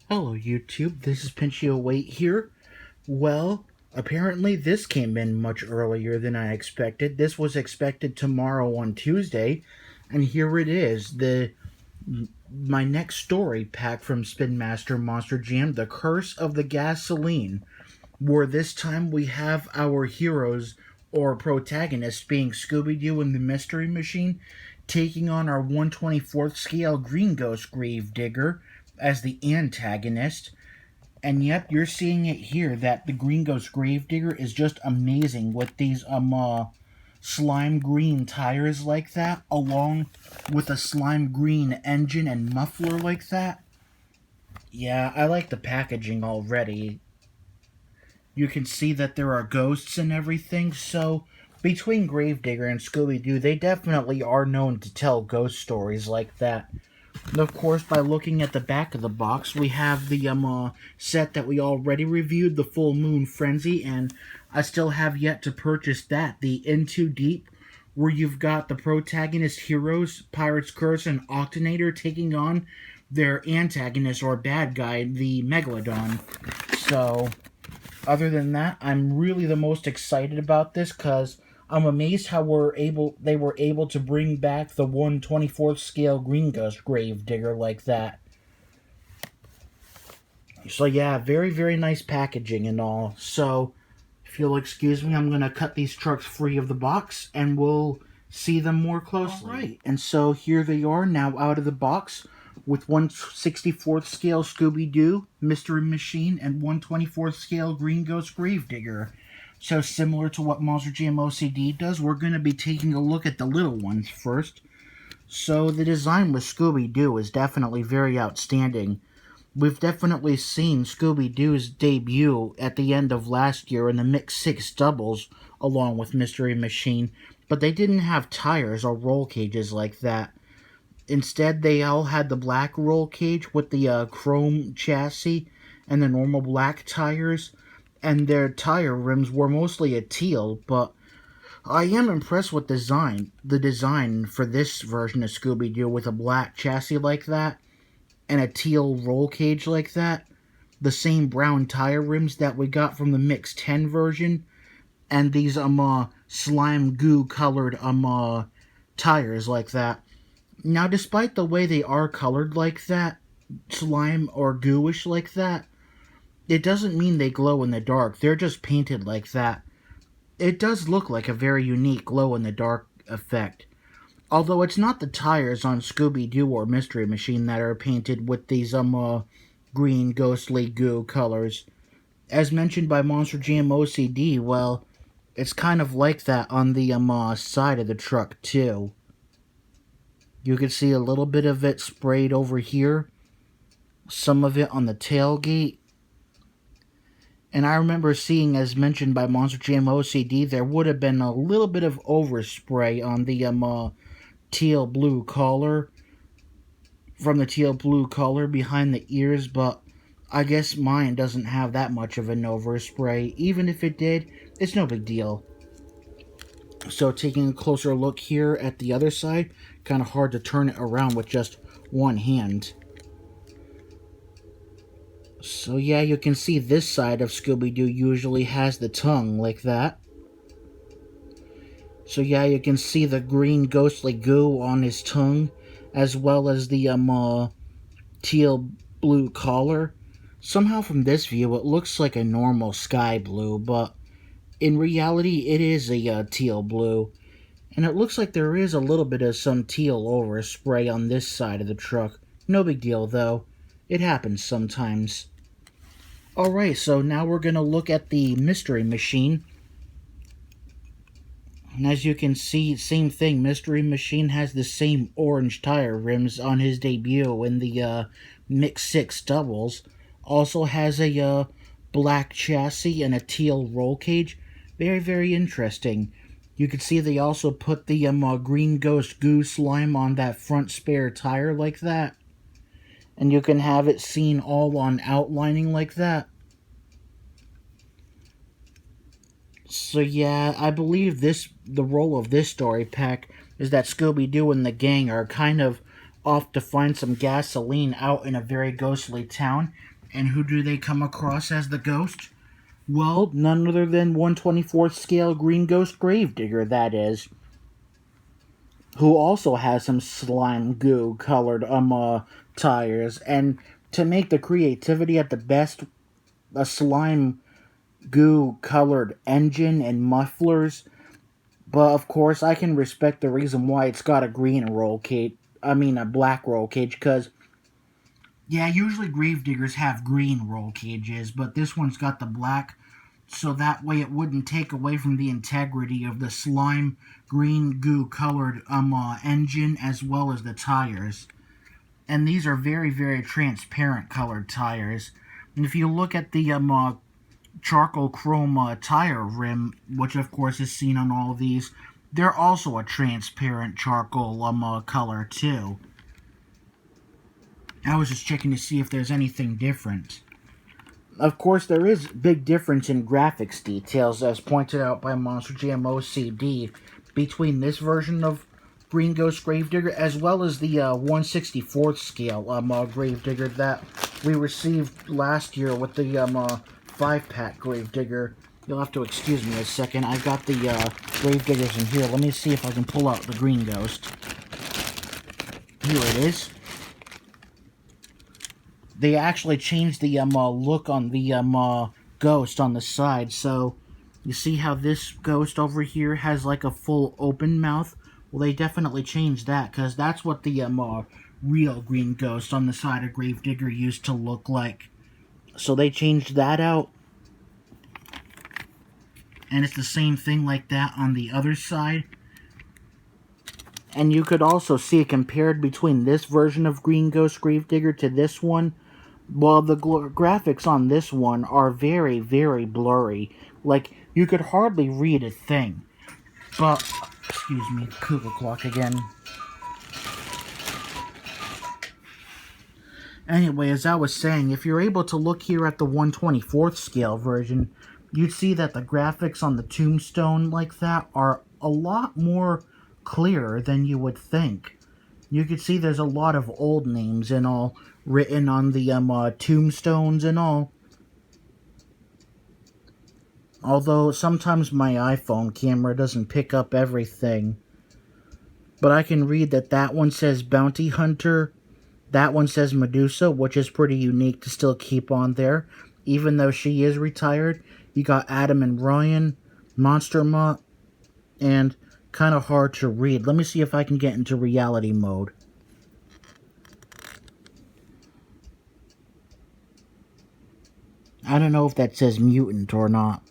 Hello YouTube, this is Pinchio8 here. Well, apparently this came in much earlier than I expected. This was expected tomorrow on Tuesday, and here it is. My next story pack from Spin Master Monster Jam, The Curse of the Gasoline, where this time we have our heroes or protagonists being Scooby-Doo and the Mystery Machine, taking on our 1/24th scale Green Ghost Gravedigger as the antagonist. And yep, you're seeing it here that the Green Ghost Gravedigger is just amazing with these slime green tires like that, along with a slime green engine and muffler like that. Yeah, I like the packaging already. You can see that there are ghosts and everything, so between Gravedigger and Scooby-Doo, they definitely are known to tell ghost stories like that. And of course, by looking at the back of the box, we have the set that we already reviewed, the Full Moon Frenzy, and I still have yet to purchase that, the Into Deep, where you've got the protagonist heroes, Pirate's Curse and Octonator, taking on their antagonist or bad guy, the Megalodon. So, other than that, I'm really the most excited about this because I'm amazed how they were able to bring back the 1/24th scale Green Ghost Gravedigger like that. So yeah, very very nice packaging and all. So if you'll excuse me, I'm gonna cut these trucks free of the box and we'll see them more closely. Alright, and so here they are now out of the box with 1/64th scale Scooby-Doo, Mystery Machine, and 1/24th scale Green Ghost Gravedigger. So similar to what Monster Jam OCD does, we're going to be taking a look at the little ones first. So the design with Scooby-Doo is definitely very outstanding. We've definitely seen Scooby-Doo's debut at the end of last year in the Mix 6 doubles along with Mystery Machine, but they didn't have tires or roll cages like that. Instead, they all had the black roll cage with the chrome chassis and the normal black tires, and their tire rims were mostly a teal, but I am impressed with the design for this version of Scooby-Doo with a black chassis like that and a teal roll cage like that, the same brown tire rims that we got from the Mix 10 version, and these slime goo colored tires like that. Now, despite the way they are colored like that, slime or gooish like that, it doesn't mean they glow in the dark. They're just painted like that. It does look like a very unique glow-in-the-dark effect. Although it's not the tires on Scooby-Doo or Mystery Machine that are painted with these green ghostly goo colors. As mentioned by Monster Jam OCD, well, it's kind of like that on the side of the truck too. You can see a little bit of it sprayed over here, some of it on the tailgate. And I remember seeing, as mentioned by Monster Jam OCD, there would have been a little bit of overspray on the teal blue collar, from the teal blue collar behind the ears, but I guess mine doesn't have that much of an overspray. Even if it did, it's no big deal. So taking a closer look here at the other side, kind of hard to turn it around with just one hand. So yeah, you can see this side of Scooby-Doo usually has the tongue like that. So yeah, you can see the green ghostly goo on his tongue, as well as the teal blue collar. Somehow from this view it looks like a normal sky blue, but in reality it is a teal blue. And it looks like there is a little bit of some teal overspray on this side of the truck. No big deal though. It happens sometimes. Alright, so now we're going to look at the Mystery Machine. And as you can see, same thing, Mystery Machine has the same orange tire rims on his debut in the Mix 6 doubles. Also has a black chassis and a teal roll cage. Very, very interesting. You can see they also put the Green Ghost Goo Slime on that front spare tire like that. And you can have it seen all on outlining like that. So yeah, I believe the role of this story pack is that Scooby-Doo and the gang are kind of off to find some gasoline out in a very ghostly town, And who do they come across as the ghost? Well, none other than 1/24th scale Green Ghost Gravedigger, that is. Who also has some slime goo colored tires. And to make the creativity at the best, a slime goo colored engine and mufflers. But of course, I can respect the reason why it's got a green roll cage. I mean, a black roll cage, because yeah, usually Gravediggers have green roll cages, but this one's got the black, so that way it wouldn't take away from the integrity of the slime green goo colored engine as well as the tires. And these are very, very transparent colored tires. And if you look at the charcoal chrome tire rim, which of course is seen on all of these, they're also a transparent charcoal color too. I was just checking to see if there's anything different. Of course, there is big difference in graphics details, as pointed out by Monster Jam OCD, between this version of Green Ghost Gravedigger as well as the 1/64th scale Gravedigger that we received last year with the 5-pack Gravedigger. You'll have to excuse me a second. I've got the Gravediggers in here. Let me see if I can pull out the Green Ghost. Here it is. They actually changed the look on the ghost on the side. So you see how this ghost over here has like a full open mouth? Well, they definitely changed that, because that's what the real Green Ghost on the side of Gravedigger used to look like. So they changed that out. And it's the same thing like that on the other side. And you could also see it compared between this version of Green Ghost Gravedigger to this one. Well, the graphics on this one are very, very blurry. Like, you could hardly read a thing. But, excuse me, cuckoo clock again. Anyway, as I was saying, if you're able to look here at the 1/24th scale version, you'd see that the graphics on the Tombstone like that are a lot more clearer than you would think. You could see there's a lot of old names and all written on the tombstones and all. Although sometimes my iPhone camera doesn't pick up everything. But I can read that one says Bounty Hunter, that one says Medusa, which is pretty unique to still keep on there, even though she is retired. You got Adam and Ryan, Monster Mutt, and kind of hard to read. Let me see if I can get into reality mode. I don't know if that says mutant or not,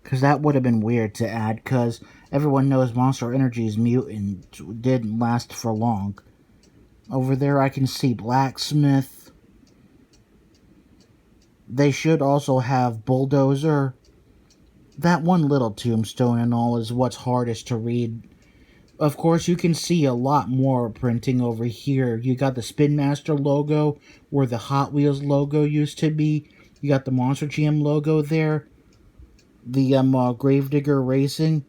because that would have been weird to add, because everyone knows Monster Energy's mutant didn't last for long. Over there I can see Blacksmith. They should also have Bulldozer. That one little tombstone and all is what's hardest to read. Of course, you can see a lot more printing over here. You got the Spin Master logo, where the Hot Wheels logo used to be. You got the Monster Jam logo there. The Gravedigger Racing.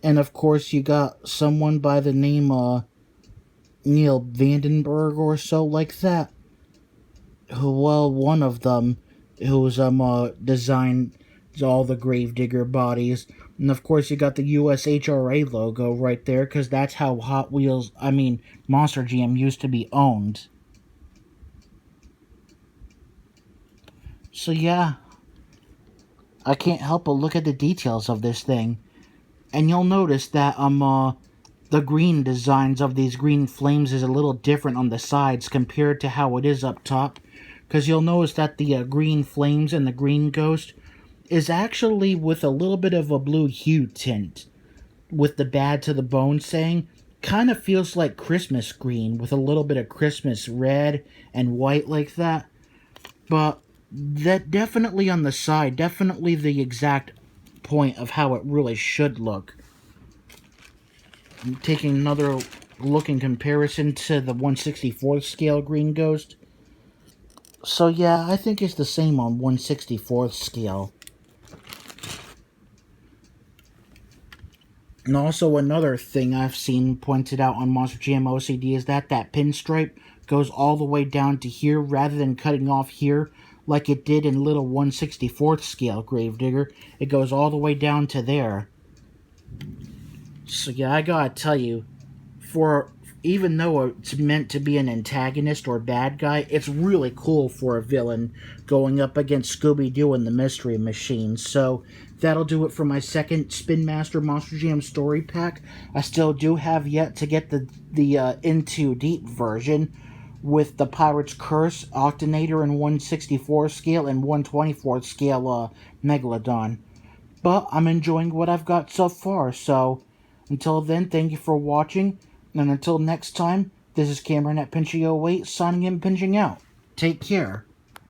And of course, you got someone by the name Neil Vandenberg or so like that. One of them who's designed all the Gravedigger bodies. And of course you got the USHRA logo right there, because that's how Monster Jam used to be owned. So yeah, I can't help but look at the details of this thing. And you'll notice that the green designs of these green flames is a little different on the sides compared to how it is up top. Because you'll notice that the green flames and the green ghost is actually with a little bit of a blue hue tint. With the bad to the bone saying, kind of feels like Christmas green with a little bit of Christmas red and white like that. But that definitely on the side, definitely the exact point of how it really should look. I'm taking another look in comparison to the 1/64th scale Green Ghost. So yeah, I think it's the same on 1/64th scale. And also another thing I've seen pointed out on Monster Jam OCD is that pinstripe goes all the way down to here rather than cutting off here like it did in little 1/64th scale Gravedigger. It goes all the way down to there. So yeah, I gotta tell you, for even though it's meant to be an antagonist or bad guy, it's really cool for a villain going up against Scooby-Doo and the Mystery Machine. So that'll do it for my second Spin Master Monster Jam story pack. I still do have yet to get the Into Deep version with the Pirate's Curse, Octonator, and 1/64 scale and 1/24 scale Megalodon. But I'm enjoying what I've got so far, so until then, thank you for watching, and until next time, this is Cameron at Pinchy08 signing in, pinching out. Take care.